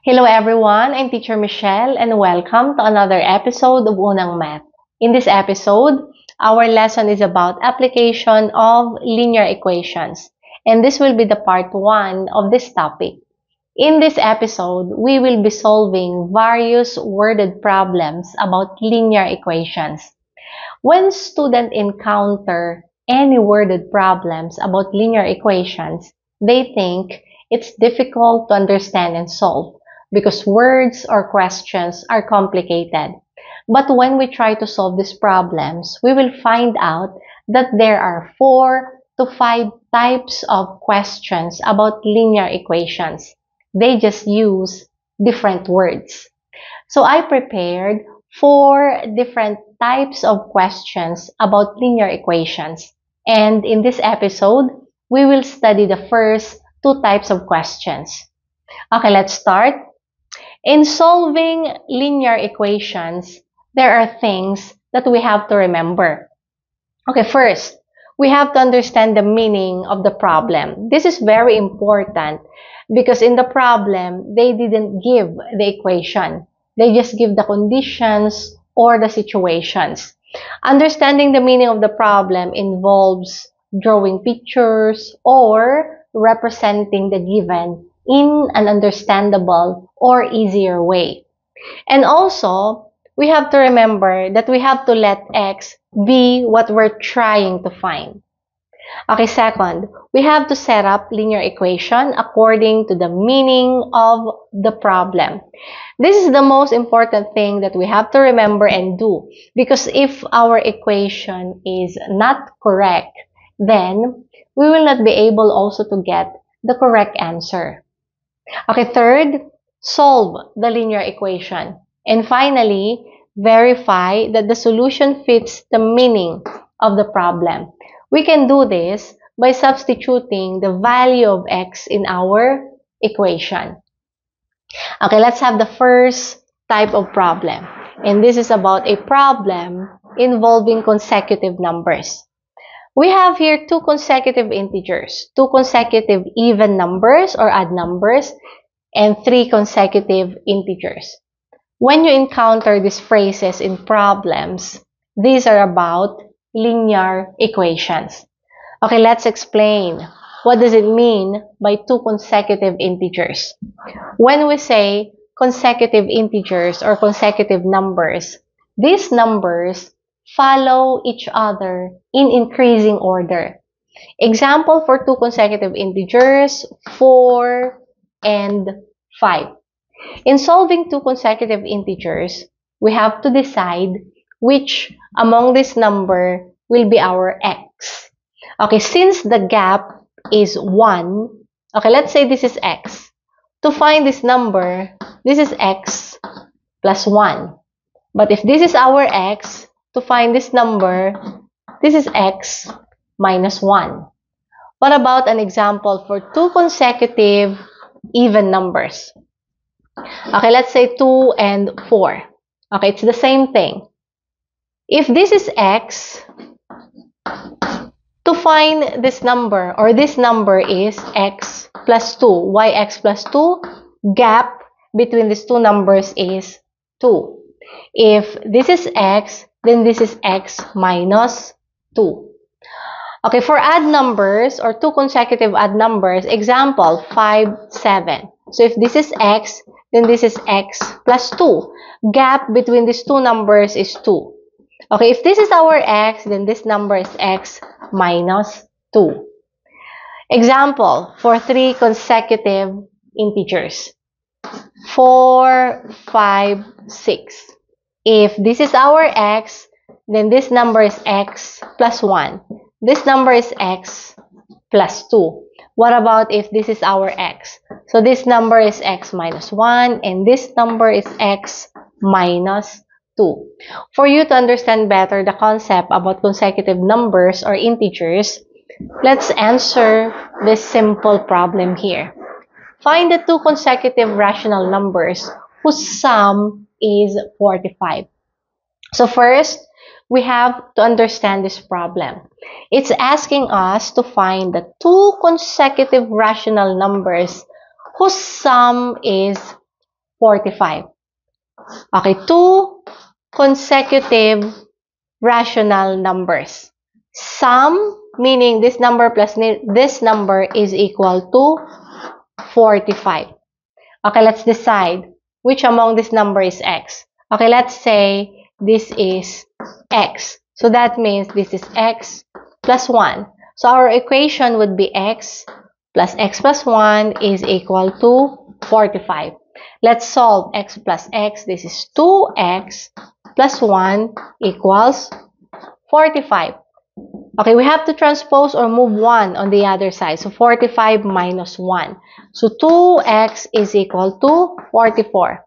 Hello everyone, I'm Teacher Michelle and welcome to another episode of Unang Math. In this episode, our lesson is about application of linear equations, and this will be the part 1 of this topic. In this episode, we will be solving various worded problems about linear equations. When students encounter any worded problems about linear equations, they think it's difficult to understand and solve because words or questions are complicated. But when we try to solve these problems, we will find out that there are 4 to 5 types of questions about linear equations. They just use different words. So I prepared 4 different types of questions about linear equations. And in this episode, we will study the first 2 types of questions. Okay, let's start. In solving linear equations, there are things that we have to remember. Okay, first, we have to understand the meaning of the problem. This is very important because in the problem, they didn't give the equation. They just give the conditions or the situations. Understanding the meaning of the problem involves drawing pictures or representing the given in an understandable or easier way. And also, we have to remember that we have to let x be what we're trying to find. Okay, second, we have to set up linear equation according to the meaning of the problem. This is the most important thing that we have to remember and do because if our equation is not correct, then we will not be able also to get the correct answer. Okay, third, solve the linear equation. And finally, verify that the solution fits the meaning of the problem. We can do this by substituting the value of x in our equation. Okay, let's have the first type of problem. And this is about a problem involving consecutive numbers. We have here 2 consecutive integers, 2 consecutive even numbers or odd numbers, and 3 consecutive integers. When you encounter these phrases in problems, these are about linear equations. Okay, let's explain. What does it mean by 2 consecutive integers? When we say consecutive integers or consecutive numbers, these numbers follow each other in increasing order. Example for 2 consecutive integers, 4 and 5. In solving 2 consecutive integers, we have to decide which among this number will be our x. Okay, since the gap is 1, okay, let's say this is x. To find this number, this is x plus 1. But if this is our x, to find this number, this is x minus 1. What about an example for 2 consecutive even numbers? Okay, let's say 2 and 4. Okay, it's the same thing. If this is x, to find this number, or this number is x plus 2. Why x plus 2? Gap between these two numbers is 2. If this is x, then this is x minus 2. Okay, for odd numbers or 2 consecutive odd numbers, example 5, 7. So if this is x, then this is x plus 2. Gap between these two numbers is 2. Okay, if this is our x, then this number is x minus 2. Example for 3 consecutive integers. 4, 5, 6. If this is our x, then this number is x plus 1. This number is x plus 2. What about if this is our x? So this number is x minus 1 and this number is x minus 2. For you to understand better the concept about consecutive numbers or integers, let's answer this simple problem here. Find the 2 consecutive rational numbers whose sum is 45. So first, we have to understand this problem. It's asking us to find the 2 consecutive rational numbers whose sum is 45. Okay, two consecutive rational numbers. Sum, meaning this number plus this number is equal to 45. Okay, let's decide which among this number is x. Okay, let's say this is x. So that means this is x plus 1. So our equation would be x plus 1 is equal to 45. Let's solve x plus x. This is 2x plus 1 equals 45. Okay, we have to transpose or move 1 on the other side. So 45 minus 1. So 2x is equal to 44.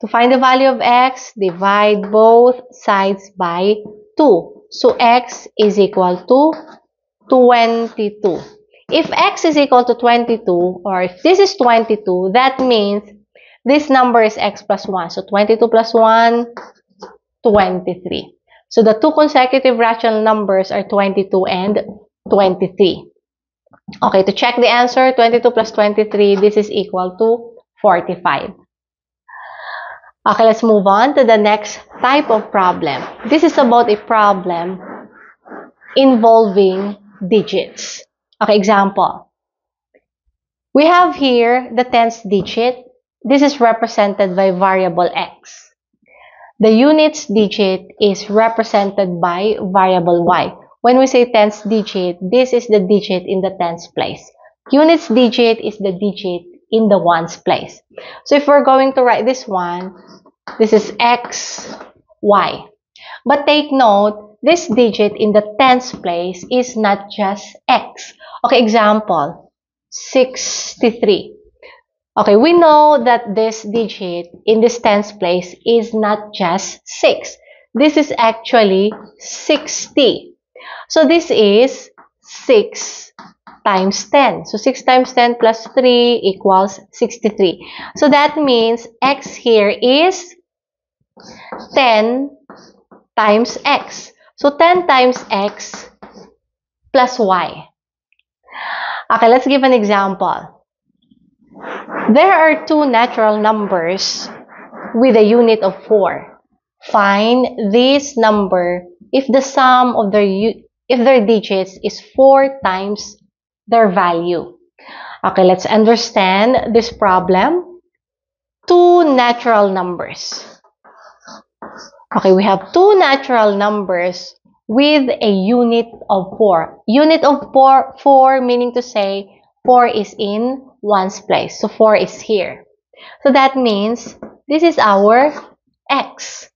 To find the value of x, divide both sides by 2. So x is equal to 22. If x is equal to 22, or if this is 22, that means this number is x plus 1. So 22 plus 1, 23. So the two consecutive rational numbers are 22 and 23. Okay, to check the answer, 22 plus 23, this is equal to 45. Okay, let's move on to the next type of problem. This is about a problem involving digits. Okay, example. We have here the tens digit. This is represented by variable x. The units digit is represented by variable y. When we say tens digit, this is the digit in the tens place. Units digit is the digit in the ones place. So if we're going to write this one, this is x, y. But take note, this digit in the tens place is not just x. Okay, example, 63. Okay, we know that this digit in this tens place is not just 6. This is actually 60. So this is 6 times 10. So 6 times 10 plus 3 equals 63. So that means x here is 10 times x. So 10 times x plus y. Okay, let's give an example. There are two natural numbers with a unit of 4. Find this number if the sum of their digits is 4 times their value. Okay, let's understand this problem. Two natural numbers. Okay, we have two natural numbers with a unit of 4. Unit of 4 meaning to say 4 is in ones place. So 4 is here. So that means this is our x.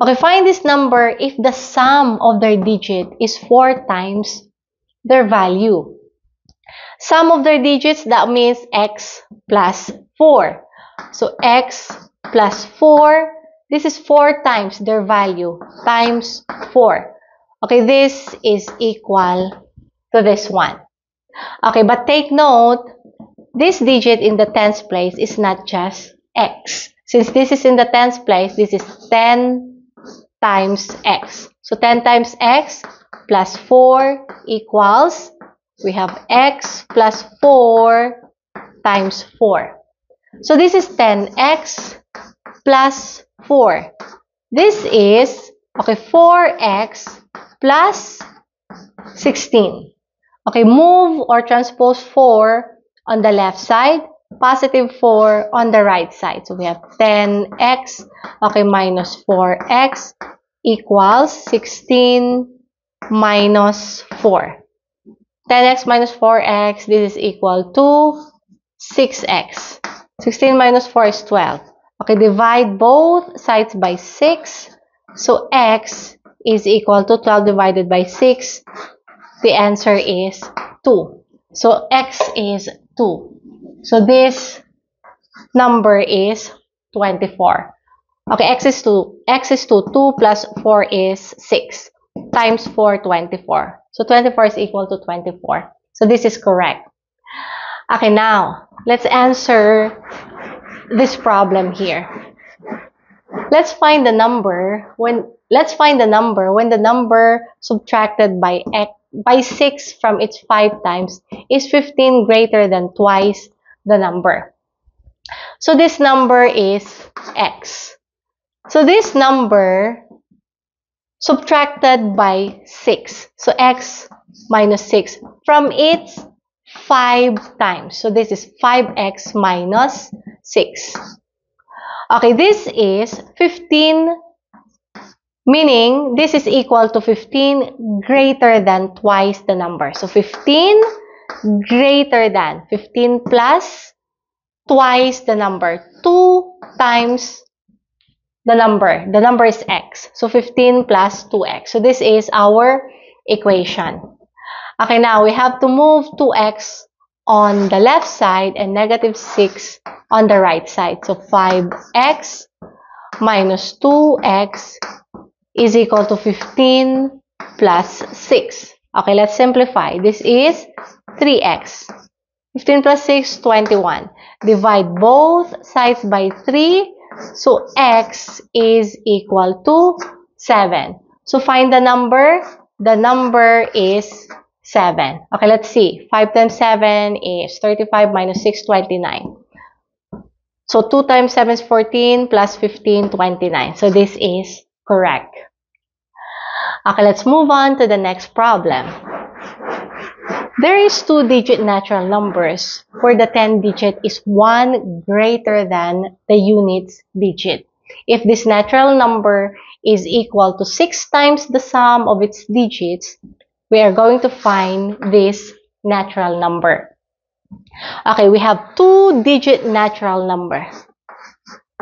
Okay, find this number if the sum of their digit is 4 times their value. Sum of their digits, that means x plus 4. So x plus 4, this is 4 times their value, times 4. Okay, this is equal to this one. Okay, but take note, this digit in the tens place is not just x. Since this is in the tens place, this is 10 times x. So 10 times x plus 4 equals, we have x plus 4 times 4. So this is 10x plus 4. This is, okay, 4x plus 16. Okay, move or transpose 4 on the left side, positive 4 on the right side. So we have 10x, okay, minus 4x equals 16 minus 4. 10x minus 4x, this is equal to 6x. 16 minus 4 is 12. Okay, divide both sides by 6. So x is equal to 12 divided by 6. The answer is 2. So x is 2. So this number is 24. Okay, x is 2. X is 2. 2 plus 4 is 6. Times 4, 24. So 24 is equal to 24. So this is correct. Okay, now let's answer this problem here. Let's find the number when the number subtracted by 6 from its 5 times is 15 greater than twice the number. So this number is x. So this number subtracted by 6. So x minus 6 from its 5 times. So this is 5x minus 6. Okay, this is 15, meaning this is equal to 15 greater than twice the number. So 15 greater than 15 plus twice the number, 2 times the number. The number is x. So 15 plus 2x. So this is our equation. Okay, now we have to move 2x on the left side and negative 6 on the right side. So 5x minus 2x is equal to 15 plus 6. Okay, let's simplify. This is 3x. 15 plus 6, 21. Divide both sides by 3. So x is equal to 7. So find the number. The number is 7. Okay, let's see. 5 times 7 is 35 minus 6, 29. So 2 times 7 is 14 plus 15, 29. So this is correct. Okay, let's move on to the next problem. There is 2-digit natural numbers where the 10-digit is 1 greater than the units digit. If this natural number is equal to 6 times the sum of its digits, we are going to find this natural number. Okay, we have 2-digit natural number.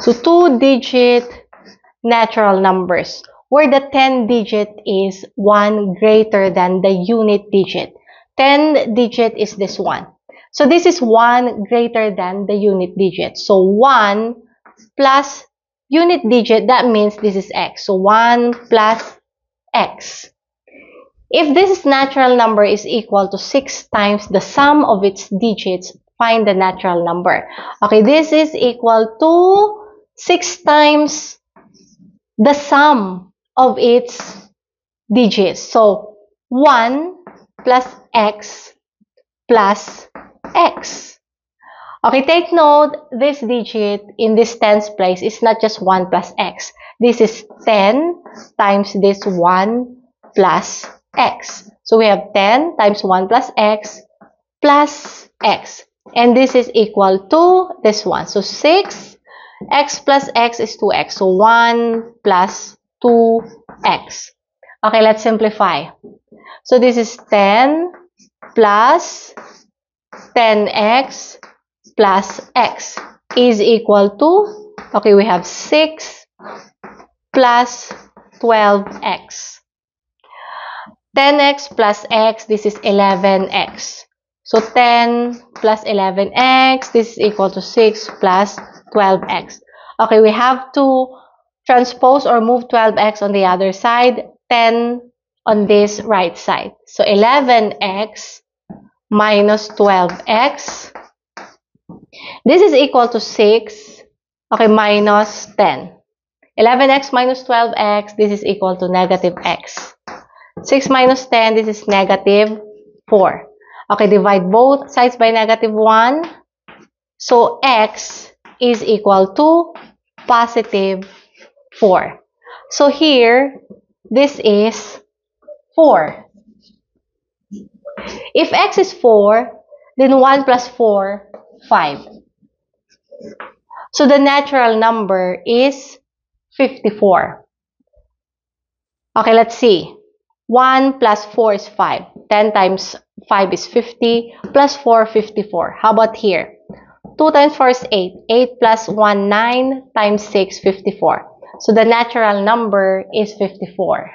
So 2-digit natural numbers where the 10-digit is 1 greater than the unit digit. 10-digit is this one. So this is 1 greater than the unit digit. So 1 plus unit digit, that means this is x. So 1 plus x. If this natural number is equal to 6 times the sum of its digits, find the natural number. Okay, this is equal to 6 times the sum of its digits. So 1 plus x plus x. Okay, take note, this digit in this tens place is not just 1 plus x. This is 10 times this 1 plus x. So we have 10 times 1 plus x plus x. And this is equal to this one. So 6, x plus x is 2x. So 1 plus 2x. Okay, let's simplify. So this is 10 plus 10x plus x is equal to, okay, we have 6 plus 12x. 10x plus x, this is 11x. So 10 plus 11x, this is equal to 6 plus 12x. Okay, we have to transpose or move 12x on the other side, 10 on this right side. So 11x minus 12x. This is equal to 6, okay, minus 10. 11x minus 12x, this is equal to negative x. 6 minus 10, this is negative 4. Okay, divide both sides by negative 1. So x is equal to positive 4. So here, this is 4. If x is 4, then 1 plus 4, 5. So the natural number is 54. Okay, let's see. 1 plus 4 is 5. 10 times 5 is 50. Plus 4, 54. How about here? 2 times 4 is 8. 8 plus 1, 9 times 6, 54. So the natural number is 54.